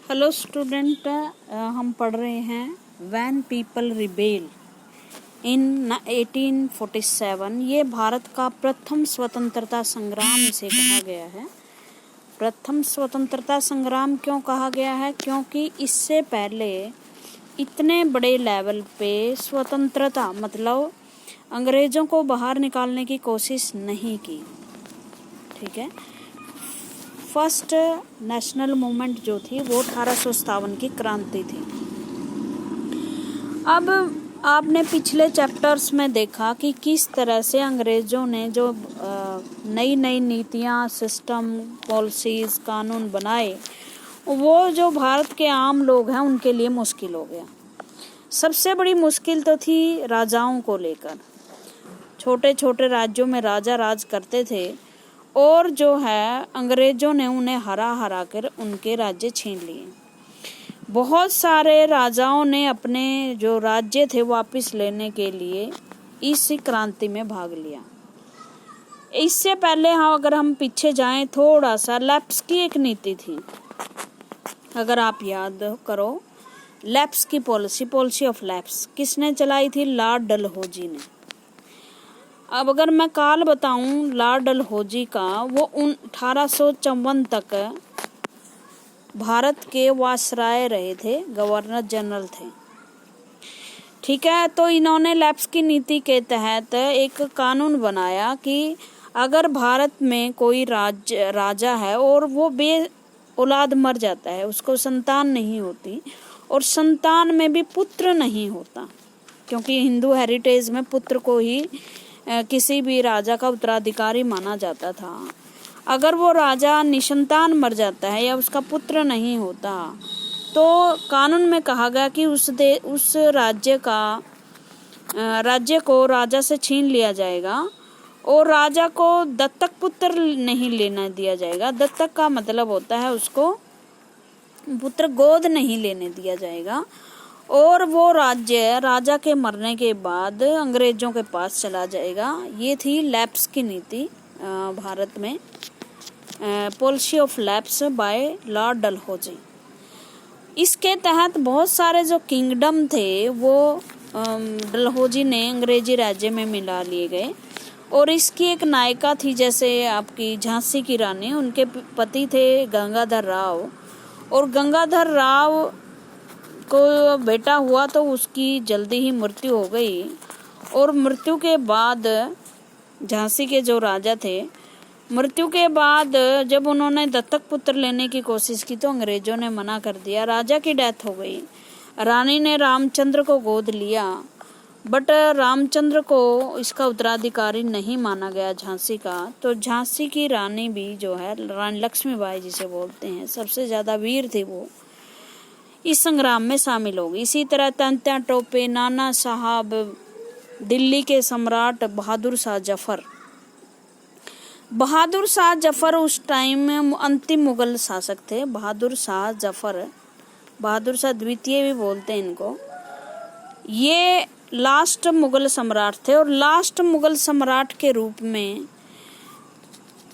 Hello student, हम पढ़ रहे हैं व्हेन पीपल रिबेल इन 1847। ये भारत का प्रथम स्वतंत्रता संग्राम इसे कहा गया है। प्रथम स्वतंत्रता संग्राम क्यों कहा गया है? क्योंकि इससे पहले इतने बड़े लेवल पे स्वतंत्रता मतलब अंग्रेजों को बाहर निकालने की कोशिश नहीं की। ठीक है। फर्स्ट नेशनल मूवमेंट जो थी वो 1857 की क्रांति थी। अब आपने पिछले चैप्टर्स में देखा कि किस तरह से अंग्रेजों ने जो नई नई नीतियां, सिस्टम, पॉलिसीज, कानून बनाए, वो जो भारत के आम लोग हैं उनके लिए मुश्किल हो गया। सबसे बड़ी मुश्किल तो थी राजाओं को लेकर। छोटे छोटे राज्यों में राजा राज करते थे और जो है अंग्रेजों ने उन्हें हरा हरा कर उनके राज्य छीन लिए। बहुत सारे राजाओं ने अपने जो राज्य थे वापस लेने के लिए इस क्रांति में भाग लिया। इससे पहले अगर हम पीछे जाएं थोड़ा सा, लैप्स की एक नीति थी, अगर आप याद करो। लैप्स की पॉलिसी ऑफ लैप्स किसने चलाई थी? लॉर्ड डलहौजी ने। अब अगर मैं काल बताऊं लॉर्ड डलहौजी का, वो 1854 तक भारत के वायसराय रहे थे, गवर्नर जनरल थे। ठीक है। तो इन्होंने लैप्स की नीति के तहत एक कानून बनाया कि अगर भारत में कोई राजा है और वो बे औलाद मर जाता है, उसको संतान नहीं होती और संतान में भी पुत्र नहीं होता, क्योंकि हिंदू हेरिटेज में पुत्र को ही किसी भी राजा का उत्तराधिकारी माना जाता था। अगर वो राजा निसंतान मर जाता है या उसका पुत्र नहीं होता, तो कानून में कहा गया कि उस राज्य को राजा से छीन लिया जाएगा और राजा को दत्तक पुत्र नहीं लेना दिया जाएगा। दत्तक का मतलब होता है उसको पुत्र गोद नहीं लेने दिया जाएगा और वो राज्य राजा के मरने के बाद अंग्रेजों के पास चला जाएगा। ये थी लैप्स की नीति भारत में, policy of lapse by Lord Dalhousie. इसके तहत बहुत सारे जो किंगडम थे वो डलहौजी ने अंग्रेजी राज्य में मिला लिए गए। और इसकी एक नायिका थी, जैसे आपकी झांसी की रानी, उनके पति थे गंगाधर राव, और गंगाधर राव को बेटा हुआ तो उसकी जल्दी ही मृत्यु हो गई। और मृत्यु के बाद झांसी के जो राजा थे, मृत्यु के बाद जब उन्होंने दत्तक पुत्र लेने की कोशिश की तो अंग्रेजों ने मना कर दिया। राजा की डेथ हो गई। रानी ने रामचंद्र को गोद लिया, बट रामचंद्र को इसका उत्तराधिकारी नहीं माना गया झांसी का। तो झांसी की रानी भी जो है, रानी लक्ष्मीबाई जिसे बोलते हैं, सबसे ज्यादा वीर थी, वो इस संग्राम में शामिल हो गई। इसी तरह तात्या टोपे, नाना साहब, दिल्ली के सम्राट बहादुर शाह जफर उस टाइम में अंतिम मुगल शासक थे। बहादुर शाह द्वितीय भी बोलते हैं इनको। ये लास्ट मुगल सम्राट थे और लास्ट मुगल सम्राट के रूप में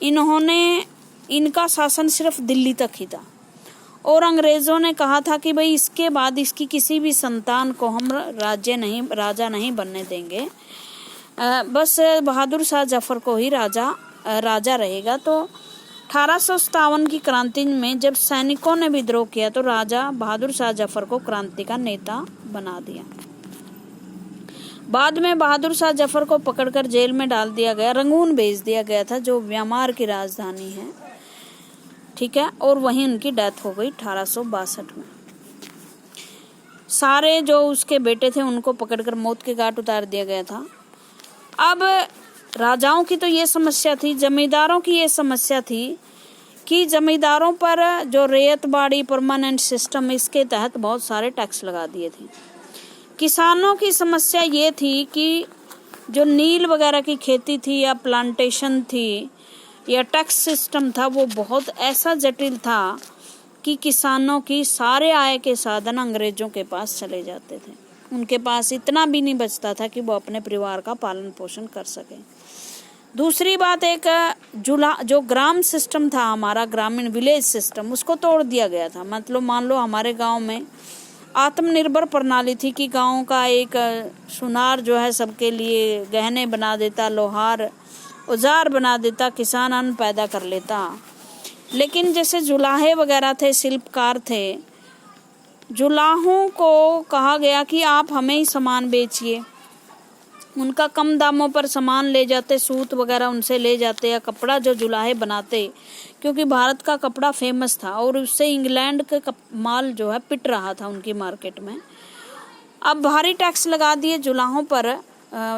इनका शासन सिर्फ दिल्ली तक ही था। और अंग्रेजों ने कहा था कि भाई इसके बाद इसकी किसी भी संतान को हम राजा नहीं बनने देंगे, बस बहादुर शाह जफर को ही राजा रहेगा। तो 1857 की क्रांति में जब सैनिकों ने विद्रोह किया तो राजा बहादुर शाह जफर को क्रांति का नेता बना दिया। बाद में बहादुर शाह जफर को पकड़कर जेल में डाल दिया गया, रंगून भेज दिया गया था, जो म्यांमार की राजधानी है। ठीक है। और वहीं उनकी डेथ हो गई 1862 में। सारे जो उसके बेटे थे उनको पकड़कर मौत के घाट उतार दिया गया था। अब राजाओं की तो ये समस्या थी, जमींदारों की ये समस्या थी कि जमींदारों पर जो रेत बाड़ी परमानेंट सिस्टम, इसके तहत बहुत सारे टैक्स लगा दिए थे। किसानों की समस्या ये थी कि जो नील वगैरह की खेती थी या प्लांटेशन थी या टैक्स सिस्टम था, वो बहुत ऐसा जटिल था कि किसानों की सारे आय के साधन अंग्रेजों के पास चले जाते थे। उनके पास इतना भी नहीं बचता था कि वो अपने परिवार का पालन पोषण कर सके। दूसरी बात, एक जो ग्राम सिस्टम था हमारा, ग्रामीण विलेज सिस्टम, उसको तोड़ दिया गया था। मतलब मान लो हमारे गांव में आत्मनिर्भर प्रणाली थी कि गांव का एक सुनार जो है सबके लिए गहने बना देता, लोहार औजार बना देता, किसान अन्न पैदा कर लेता। लेकिन जैसे जुलाहे वगैरह थे, शिल्पकार थे, जुलाहों को कहा गया कि आप हमें ही सामान बेचिए। उनका कम दामों पर सामान ले जाते, सूत वगैरह उनसे ले जाते, या कपड़ा जो जुलाहे बनाते, क्योंकि भारत का कपड़ा फेमस था और उससे इंग्लैंड का माल जो है पिट रहा था उनकी मार्केट में। अब भारी टैक्स लगा दिए जुलाहों पर,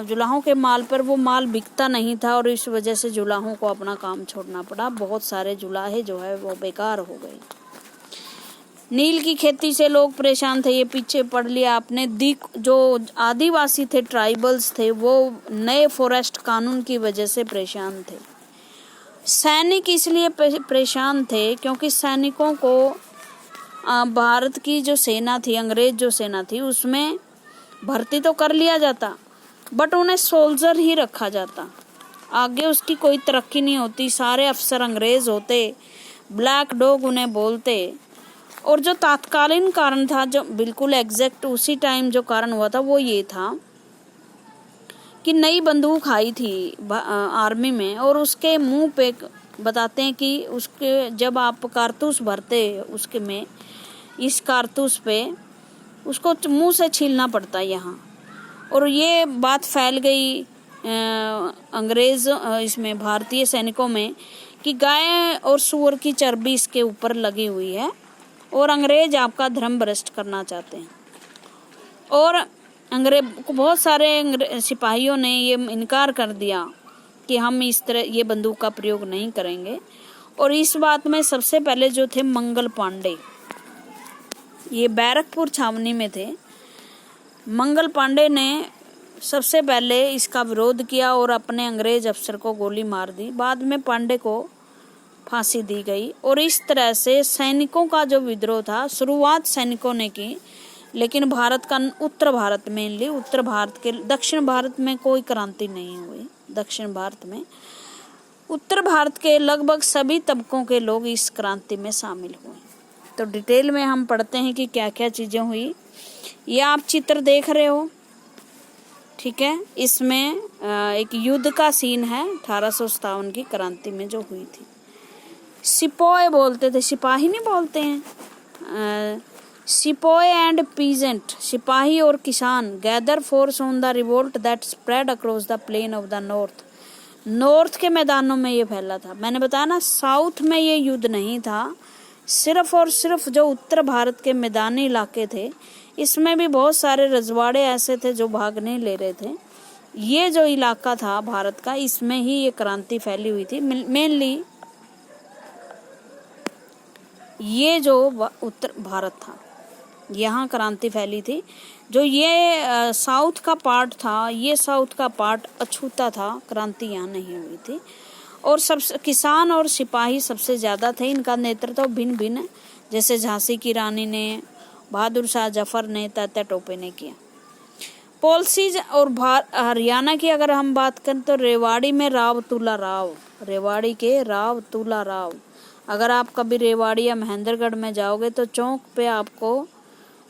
जुलाहों के माल पर, वो माल बिकता नहीं था और इस वजह से जुलाहों को अपना काम छोड़ना पड़ा। बहुत सारे जुलाहे जो है वो बेकार हो गए। नील की खेती से लोग परेशान थे, ये पीछे पढ़ लिया आपने। जो आदिवासी थे, ट्राइबल्स थे, वो नए फॉरेस्ट कानून की वजह से परेशान थे। सैनिक इसलिए परेशान थे क्योंकि सैनिकों को भारत की जो सेना थी, अंग्रेज जो सेना थी, उसमें भर्ती तो कर लिया जाता बट उन्हें सोल्जर ही रखा जाता, आगे उसकी कोई तरक्की नहीं होती। सारे अफसर अंग्रेज होते, ब्लैक डॉग उन्हें बोलते। और जो तात्कालीन कारण था, जो बिल्कुल एग्जैक्ट उसी टाइम जो कारण हुआ था, वो ये था कि नई बंदूक आई थी आर्मी में और उसके मुंह पे बताते हैं कि उसके जब आप कारतूस भरते उसके में, इस कारतूस पे उसको मुंह से छीलना पड़ता यहाँ। और ये बात फैल गई अंग्रेज इसमें भारतीय सैनिकों में कि गाय और सूअर की चर्बी इसके ऊपर लगी हुई है और अंग्रेज आपका धर्म भ्रष्ट करना चाहते हैं। और अंग्रेज को बहुत सारे सिपाहियों ने ये इनकार कर दिया कि हम इस तरह ये बंदूक का प्रयोग नहीं करेंगे। और इस बात में सबसे पहले जो थे मंगल पांडे, ये बैरकपुर छावनी में थे। मंगल पांडे ने सबसे पहले इसका विरोध किया और अपने अंग्रेज अफसर को गोली मार दी। बाद में पांडे को फांसी दी गई। और इस तरह से सैनिकों का जो विद्रोह था, शुरुआत सैनिकों ने की, लेकिन भारत का उत्तर भारत मेनली, उत्तर भारत के, दक्षिण भारत में कोई क्रांति नहीं हुई। दक्षिण भारत में, उत्तर भारत के लगभग सभी तबकों के लोग इस क्रांति में शामिल हुए। तो डिटेल में हम पढ़ते हैं कि क्या क्या चीजें हुई। ये आप चित्र देख रहे हो, ठीक है। इसमें एक युद्ध का सीन है 1857 की क्रांति में जो हुई थी। सिपोय बोलते थे, सिपाही नहीं बोलते हैं। सिपोय एंड पीजेंट, सिपाही और किसान, gather force on the revolt that spread across the plain of the north. North के मैदानों में ये फैला था। मैंने बताया ना, साउथ में ये युद्ध नहीं था, सिर्फ और सिर्फ जो उत्तर भारत के मैदानी इलाके थे, इसमें भी बहुत सारे रजवाड़े ऐसे थे जो भाग नहीं ले रहे थे। ये जो इलाका था भारत का, इसमें ही ये क्रांति फैली हुई थी। मेनली ये जो उत्तर भारत था, यहाँ क्रांति फैली थी। जो ये साउथ का पार्ट था, ये साउथ का पार्ट अछूता था, क्रांति यहाँ नहीं हुई थी। और सब किसान और सिपाही सबसे ज़्यादा थे। इनका नेतृत्व भिन्न भिन्न, जैसे झांसी की रानी ने, बहादुर शाह जफर ने, तात्या टोपे ने किया। पॉलिसीज और हरियाणा की अगर हम बात करें तो रेवाड़ी में राव तुला राव, रेवाड़ी के राव तुला राव। अगर आप कभी रेवाड़ी या महेंद्रगढ़ में जाओगे तो चौक पे आपको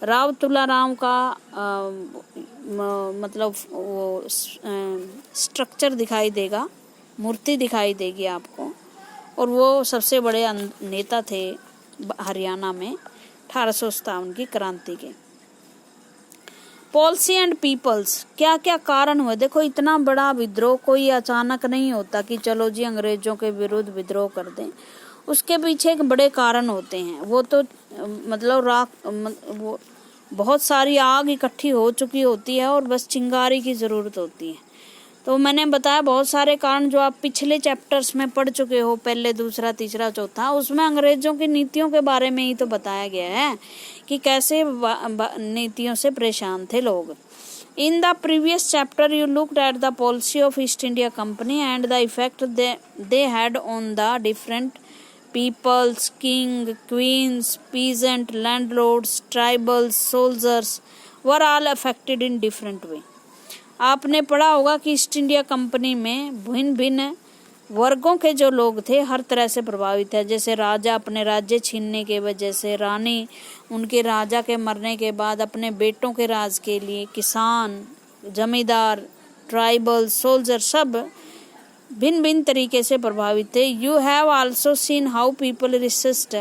राव तुला राव का मतलब वो स्ट्रक्चर दिखाई देगा, मूर्ति दिखाई देगी आपको। और वो सबसे बड़े नेता थे हरियाणा में 1857 की क्रांति के। पॉलिसी एंड पीपल्स, क्या क्या कारण हुए। देखो, इतना बड़ा विद्रोह कोई अचानक नहीं होता कि चलो जी अंग्रेजों के विरुद्ध विद्रोह कर दें। उसके पीछे एक बड़े कारण होते हैं। वो तो मतलब वो बहुत सारी आग इकट्ठी हो चुकी होती है और बस चिंगारी की ज़रूरत होती है। तो मैंने बताया बहुत सारे कारण जो आप पिछले चैप्टर्स में पढ़ चुके हो, पहले, दूसरा, तीसरा, चौथा, उसमें अंग्रेजों की नीतियों के बारे में ही तो बताया गया है कि कैसे नीतियों से परेशान थे लोग। In the previous chapter, you looked at the policy of East India Company and the effect they had on the different peoples, king, queens, peasant, landlords, tribals, soldiers were all affected in different way. आपने पढ़ा होगा कि east India company में भिन्न भिन्न वर्गों के जो लोग थे हर तरह से प्रभावित है। जैसे राजा अपने राज्य छीनने के वजह से, रानी उनके राजा के मरने के बाद अपने बेटों के राज के लिए, किसान, जमींदार, ट्राइबल, सोल्जर सब भिन्न भिन्न तरीके से प्रभावित थे। You have also seen how people resist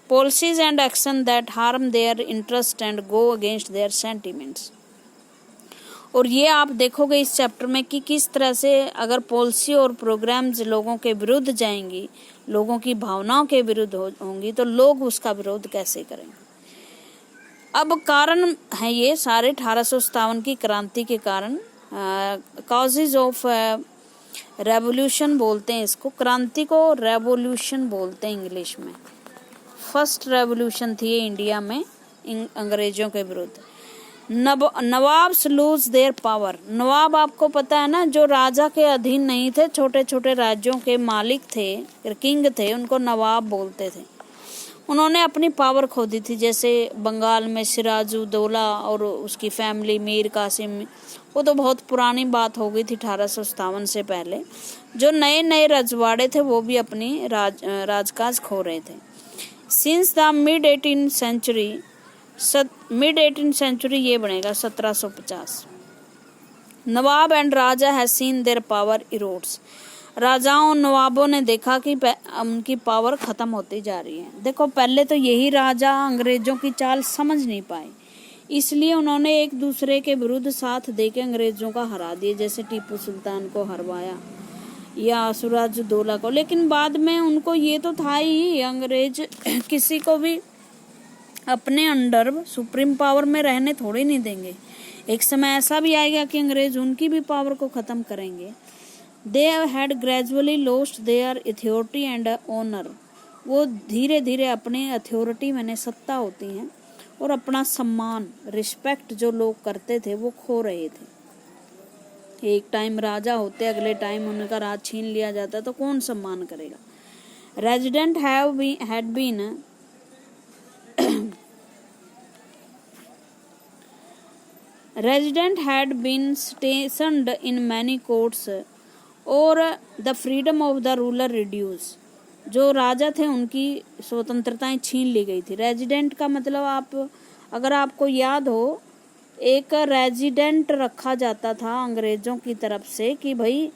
policies and action that harm their interest and go against their sentiments. और ये आप देखोगे इस चैप्टर में कि किस तरह से अगर पॉलिसी और प्रोग्राम्स लोगों के विरुद्ध जाएंगी, लोगों की भावनाओं के विरुद्ध होंगी, तो लोग उसका विरोध कैसे करेंगे। अब कारण है ये सारे 1857 की क्रांति के कारण, कॉजेज ऑफ रेवोल्यूशन बोलते हैं इसको, क्रांति को रेवोल्यूशन बोलते हैं इंग्लिश में। फर्स्ट रेवोल्यूशन थी ये इंडिया में अंग्रेजों के विरुद्ध। Nawabs lose their power. नवाब आपको पता है ना, जो राजा के अधीन नहीं थे, छोटे छोटे राज्यों के मालिक थे, किंग थे, उनको नवाब बोलते थे। उन्होंने अपनी पावर खो दी थी। जैसे बंगाल में सिराजुद्दौला और उसकी फैमिली, मीर कासिम, वो तो बहुत पुरानी बात हो गई थी 1857 से पहले। जो नए नए रजवाड़े थे वो भी अपनी राजकाज खो रहे थे। Since the mid 18th century ये बनेगा 1750। Nawab and raja has seen their power erodes. राजाओं नवाबों ने देखा कि उनकी पावर खत्म होती जा रही है। देखो पहले तो यही राजा अंग्रेजों की चाल समझ नहीं पाए, इसलिए उन्होंने एक दूसरे के विरुद्ध साथ देके अंग्रेजों का हरा दिए। जैसे टीपू सुल्तान को हरवाया या सिराजुद्दौला को। लेकिन बाद में उनको ये तो था ही, अंग्रेज किसी को भी अपने अंडर सुप्रीम पावर में रहने थोड़ी नहीं देंगे। एक समय ऐसा भी आएगा कि अंग्रेज उनकी भी पावर को खत्म करेंगे। They had gradually lost their authority and honour. वो धीरे धीरे अपनी अथॉरिटी मैंने सत्ता होती है और अपना सम्मान, रिस्पेक्ट जो लोग करते थे वो खो रहे थे। एक टाइम राजा होते, अगले टाइम उनका राज छीन लिया जाता, तो कौन सम्मान करेगा। Resident had been Resident had been stationed in many courts और the freedom of the ruler reduced। जो राजा थे उनकी स्वतंत्रताएं छीन ली गई थी। रेजिडेंट का मतलब, आप अगर आपको याद हो, एक रेजिडेंट रखा जाता था अंग्रेजों की तरफ से कि भाई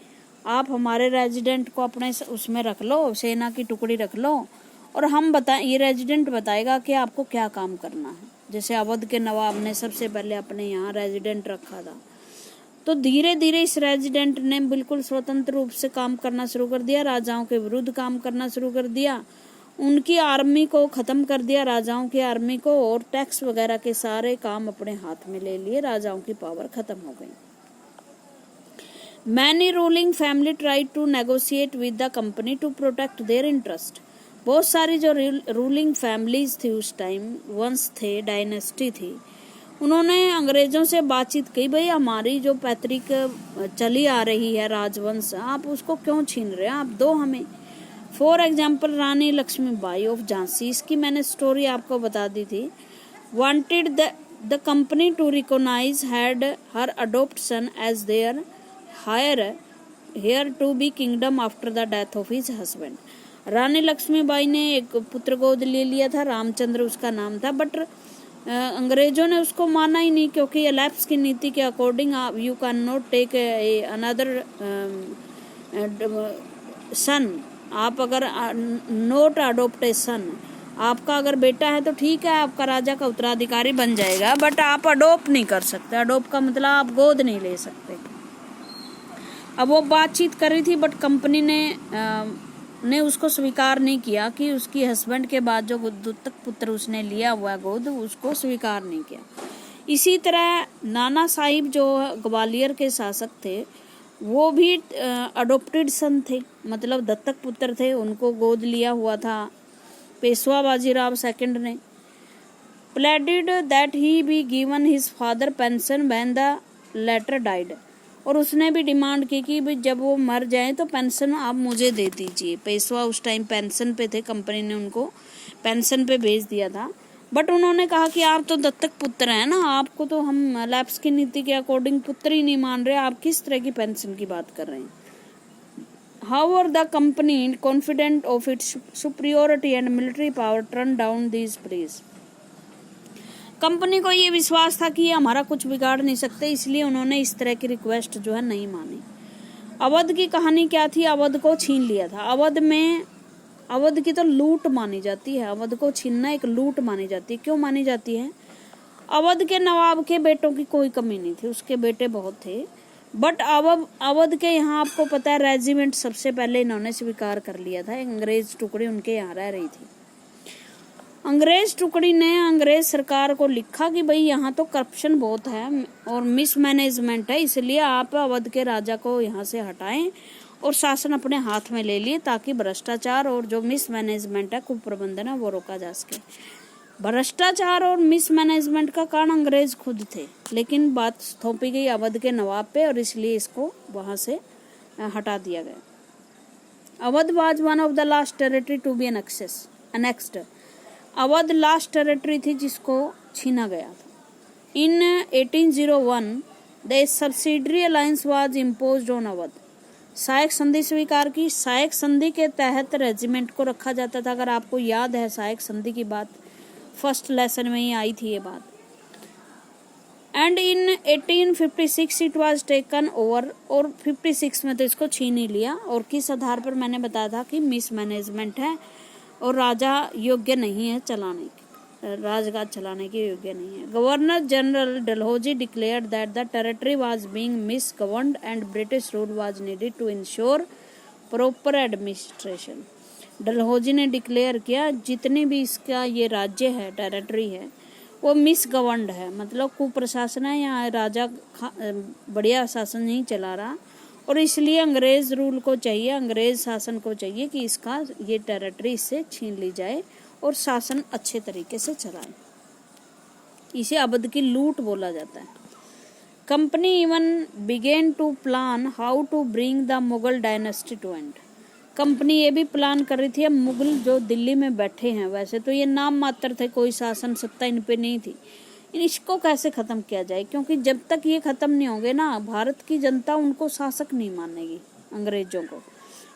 आप हमारे रेजिडेंट को अपने उसमें रख लो, सेना की टुकड़ी रख लो, और हम ये रेजिडेंट बताएगा कि आपको क्या काम करना है। जैसे अवध के नवाब ने सबसे पहले अपने यहाँ रेजिडेंट रखा था। तो धीरे धीरे इस रेजिडेंट ने बिल्कुल स्वतंत्र रूप से काम करना शुरू कर दिया, राजाओं के विरुद्ध काम करना शुरू कर दिया, उनकी आर्मी को खत्म कर दिया, राजाओं की आर्मी को, और टैक्स वगैरह के सारे काम अपने हाथ में ले लिए। राजाओं की पावर खत्म हो गई। Many ruling family tried to negotiate with the company to protect their interest. बहुत सारी जो रूलिंग फैमिलीज थी उस टाइम, वंश थे, डायनेस्टी थी, उन्होंने अंग्रेजों से बातचीत की, भाई हमारी जो पैतृक चली आ रही है राजवंश, आप उसको क्यों छीन रहे हैं, आप दो हमें। For example Rani Lakshmibai of Jhansi, इसकी मैंने स्टोरी आपको बता दी थी। Wanted the company to recognise had her adopt son as their heir to be kingdom after the death of his husband. Rani Lakshmibai ने एक पुत्र गोद ले लिया था, रामचंद्र उसका नाम था, बट अंग्रेजों ने उसको माना ही नहीं, क्योंकि एलैप्स की नीति के according you can not take another son. आप अगर नॉट अडॉप्ट ए सन, आपका अगर बेटा है तो ठीक है, आपका राजा का उत्तराधिकारी बन जाएगा, बट आप अडॉप्ट नहीं कर सकते। अडॉप्ट का मतलब आप गोद नहीं ले सकते। अब वो बातचीत कर रही थी, बट कंपनी ने उसको स्वीकार नहीं किया कि उसकी हस्बैंड के बाद जो दत्तक पुत्र उसने लिया हुआ गोद, उसको स्वीकार नहीं किया। इसी तरह नाना साहिब जो ग्वालियर के शासक थे, वो भी अडॉप्टेड सन थे, मतलब दत्तक पुत्र थे, उनको गोद लिया हुआ था पेशवा बाजीराव सेकंड ने। Pleaded that he be given his father pension when the latter died. और उसने भी डिमांड की कि भाई जब वो मर जाए तो पेंशन आप मुझे दे दीजिए। पेशवा उस टाइम पेंशन पे थे, कंपनी ने उनको पेंशन पे भेज दिया था, बट उन्होंने कहा कि आप तो दत्तक पुत्र हैं ना, आपको तो हम लैप्स की नीति के अकॉर्डिंग पुत्र ही नहीं मान रहे, आप किस तरह की पेंशन की बात कर रहे हैं। However, the company, confident of its superiority and military power, turned down these pleas. Company को ये विश्वास था कि ये हमारा कुछ बिगाड़ नहीं सकते, इसलिए उन्होंने इस तरह की रिक्वेस्ट जो है नहीं मानी। अवध की कहानी क्या थी? अवध को छीन लिया था। अवध की तो लूट मानी जाती है, अवध को छीनना एक लूट मानी जाती है। क्यों मानी जाती है? अवध के नवाब के बेटों की कोई कमी नहीं थी, उसके बेटे बहुत थे, बट अवध के यहाँ आपको पता है रेजिमेंट सबसे पहले इन्होंने स्वीकार कर लिया था। अंग्रेज टुकड़ी उनके यहाँ रह रही थी। अंग्रेज टुकड़ी ने अंग्रेज सरकार को लिखा कि भाई यहाँ तो करप्शन बहुत है और मिसमैनेजमेंट है, इसलिए आप अवध के राजा को यहाँ से हटाएं और शासन अपने हाथ में ले लिए, ताकि भ्रष्टाचार और जो मिसमैनेजमेंट है, कुप्रबंधन है, वो रोका जा सके। भ्रष्टाचार और मिसमैनेजमेंट का कारण अंग्रेज खुद थे, लेकिन बात थोपी गई अवध के नवाब पे और इसलिए इसको वहां से हटा दिया गया। Awadh was one of the last territory to be annexed। Awadh last territory थी जिसको छीना गया था। In 1801 the subsidiary alliance was imposed on Awadh. सहायक संधि स्वीकार की। सहायक संधि के तहत रेजिमेंट को रखा जाता था। अगर आपको याद है सहायक संधि की बात, फर्स्ट लेसन में ही आई थी ये बात। And in 1856 it was taken over, और 56 में तो इसको छीन ही लिया। और किस आधार पर? मैंने बताया था कि मिसमैनेजमेंट है और राजा योग्य नहीं है चलाने की, राजगाद चलाने के योग्य नहीं है। Governor general Dalhousie declared that the territory was being misgoverned and British rule was needed to ensure proper administration. Dalhousie ने डिक्लेयर किया जितने भी इसका ये राज्य है, टेरिटरी है, वो मिसगवर्नड है, मतलब कुप्रशासन है, या राजा बढ़िया शासन नहीं चला रहा, और इसलिए अंग्रेज रूल को चाहिए, अंग्रेज शासन को चाहिए कि इसका ये टेरिटरी इससे छीन ली जाए और शासन अच्छे तरीके से चलाए। इसे अवध की लूट बोला जाता है। Company even began to plan how to bring the Mughal dynasty to end. Company ये भी प्लान कर रही थी, अब मुगल जो दिल्ली में बैठे हैं, वैसे तो ये नाम मात्र थे, कोई शासन सत्ता इन पे नहीं थी, इसको कैसे खत्म किया जाए, क्योंकि जब तक ये खत्म नहीं होंगे ना, भारत की जनता उनको शासक नहीं मानेगी, अंग्रेजों को।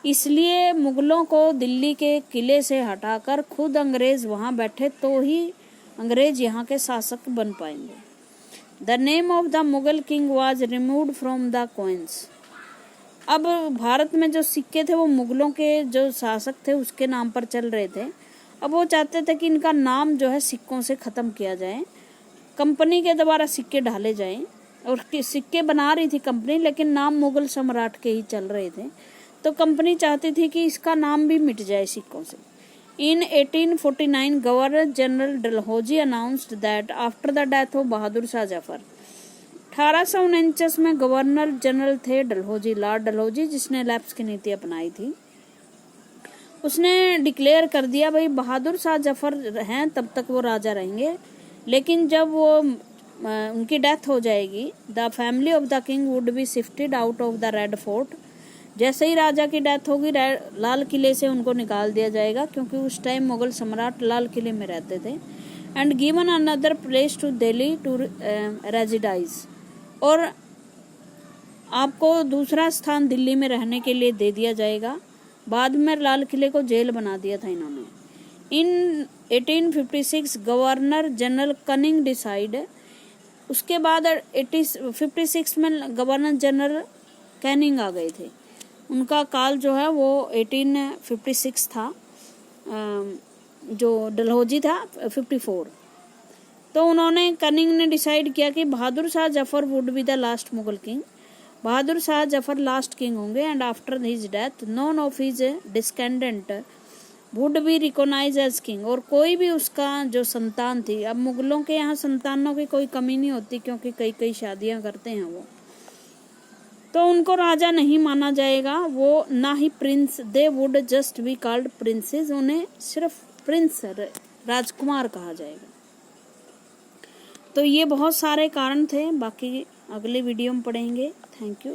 इसलिए मुगलों को दिल्ली के किले से हटाकर खुद अंग्रेज वहां बैठे तो ही अंग्रेज यहाँ के शासक बन पाएंगे। The name of the Mughal king was removed from the coins. अब भारत में जो सिक्के थे वो मुगलों के जो शासक थे उसके नाम पर चल रहे थे। अब वो चाहते थे कि इनका नाम जो है सिक्कों से खत्म किया जाए, कंपनी के द्वारा सिक्के ढाले जाएं, और सिक्के बना रही थी कंपनी, लेकिन नाम मुगल सम्राट के ही चल रहे थे, तो कंपनी चाहती थी कि इसका नाम भी मिट जाए सिक्कों से। In 1849 governor general Dalhousie announced that after the death of Bahadur Shah Zafar. 1849 में गवर्नर जनरल थे डलहौजी, लॉर्ड डलहौजी, जिसने लैप्स की नीति अपनाई थी। उसने डिक्लेयर कर दिया भाई बहादुर शाह जफर हैं तब तक वो राजा रहेंगे, लेकिन जब वो उनकी डेथ हो जाएगी, the family of the king would be shifted out of the red fort. जैसे ही राजा की डेथ होगी, लाल किले से उनको निकाल दिया जाएगा, क्योंकि उस टाइम मुगल सम्राट लाल किले में रहते थे, and given another place to Delhi to reside. और आपको दूसरा स्थान दिल्ली में रहने के लिए दे दिया जाएगा। बाद में लाल किले को जेल बना दिया था इन्होंने। इन 1856 गवर्नर जनरल कनिंग डिसाइड। उसके बाद 1856 में गवर्नर जनरल कैनिंग आ गए थे। उनका काल जो है वो 1856 था, जो डलहौजी था 54। तो उन्होंने कनिंग ने डिसाइड किया कि Bahadur Shah Zafar would be the last Mughal king. Bahadur Shah Zafar last king होंगे, and after his death none of his descendant would be recognise as king. और कोई भी उसका जो संतान थी, अब मुगलों के यहाँ संतानों की कोई कमी नहीं होती, क्योंकि कई कई शादियां करते हैं वो, तो उनको राजा नहीं माना जाएगा, वो ना ही prince, they would just be called princes, उन्हें सिर्फ प्रिंस राजकुमार कहा जाएगा। तो ये बहुत सारे कारण थे, बाकी अगले वीडियो में पढ़ेंगे। Thank you.